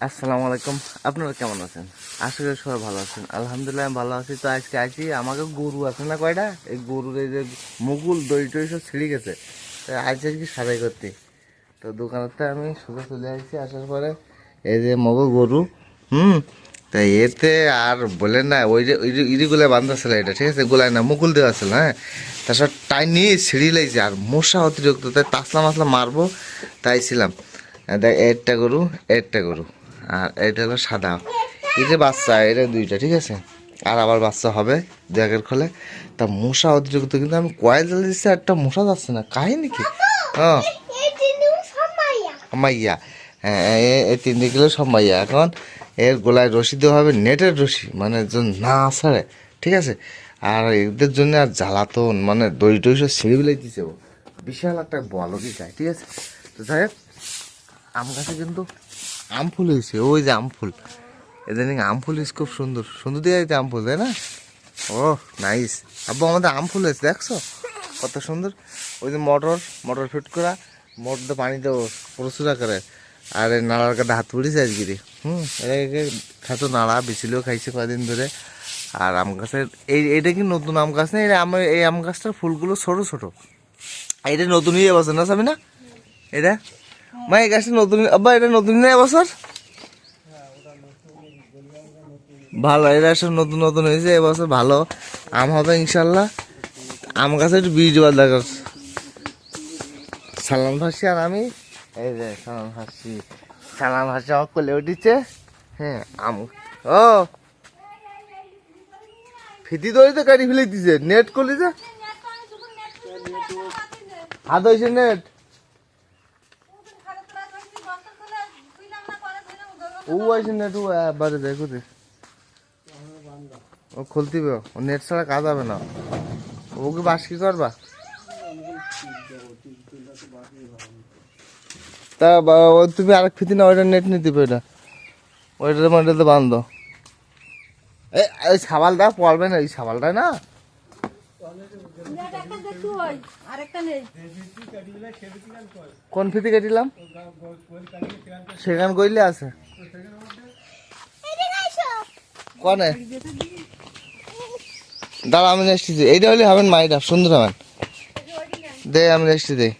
আসসালামু আলাইকুম। আপনারা কেমন আছেন? আশা করি সবাই ভালো আছেন। আলহামদুলিল্লাহ আমি ভালো আছি। তো আজকে আছি, আমাকে গরু আছে না কয়টা, এই গরুর এই যে মুকুল দই টই সব ছিঁড়ে গেছে, তো আজকে কি সারাই করতে। তো দোকানেরটা আমি সোজা চলে আসছি, আসার পরে এই যে মগো গরু, তা এতে আর বলে না, ওই যে ইরিগুলো বান্ধা ছিল, এটা ঠিক আছে, গোলায় না মুকুল দেওয়া ছিল, হ্যাঁ, তারপর টাইনি ছিঁড়ি লাগছে, আর মশা অতিরিক্ত, তাই তাসলা মাসলা মারবো তাই ছিলাম। দেখ, একটা গরু, একটা গরু, আর এটা হলো সাদা, এই যে বাচ্চা, এটা দুইটা, ঠিক আছে, আর আবার বাচ্চা হবে দু একের খোলে। তা মশা অতিরিক্ত, কিন্তু আমি কয়েল জ্বালা দিচ্ছি, একটা মশা যাচ্ছে না, কাহি নাকি? হ্যাঁ মাইয়া, হ্যাঁ, এই 3 কিলো সব মাইয়া। এখন এর গোলায় রশি দেওয়া হবে, নেটের রশি, মানে যেন না আসারে, ঠিক আছে। আর এদের জন্য আর জ্বালাতন, মানে দই টই সব ছিঁড়ে বিলাই দিচ্ছে, বিশাল একটা বলকি চাই, ঠিক আছে। তো যাই হোক, আম গাছে কিন্তু আম ফুল হয়েছে, ওই যে আম ফুল, এদের আম ফুল হয়েছে, খুব সুন্দর সুন্দর দিয়ে যাচ্ছে আম ফুল, তাই না? ও নাইস। আব্বু, আমাদের আম ফুল হয়েছে, দেখছো কত সুন্দর। ওই যে মটর ফিট করা, মটর পানি দেবো প্রচুর আকারে, আর এই নাড়ার কাছে হাত পড়েছে আজকে। এটাকে খাতো নাড়া বিছিলেও খাইছে কয়েকদিন ধরে। আর আম গাছের এইটা কি নতুন আম গাছ না, এই আম গাছটার ফুলগুলো ছোট ছোট, এটা নতুনই এবছর না চাবি না এটা, মা এই গাছটা নতুন, আব্বা এটা নতুন না এবছর? ভালো, এটা সব নতুন নতুন হয়েছে এবছর, ভালো আম হবে ইনশাল্লাহ। আম গাছে একটু বীজ দেওয়ার দরকার। সালাম ভাসি আর আমি, এই যে সালাম ভাসি আমার কোলে উঠিছে, হ্যাঁ আম। ও ফিতি দড়ি তো কাটি ফেলে দিছে, নেট করলি যে হাত হয়েছে নেট, ও আছে নেট, ও বারে দেখো দে, ও খুলতে হবে, ও নেট ছাড়া কাজ হবে না। ওকে বাস কি করবা? তা তুমি আরেক ফিতি না, ওইটা নেট নিতে পারবে, ওইটার মধ্যে বান্ধ। এই সাবালটা পড়বে না, এই সাবালটা না, কোন ফিতি কাটিলাম সেখান কইলে আছে কনে, দাঁড়া আমি নেক্সট, এইটা হলে হবেন, মাইটা সুন্দর হবেন, দে আমি নেক্সট দেই।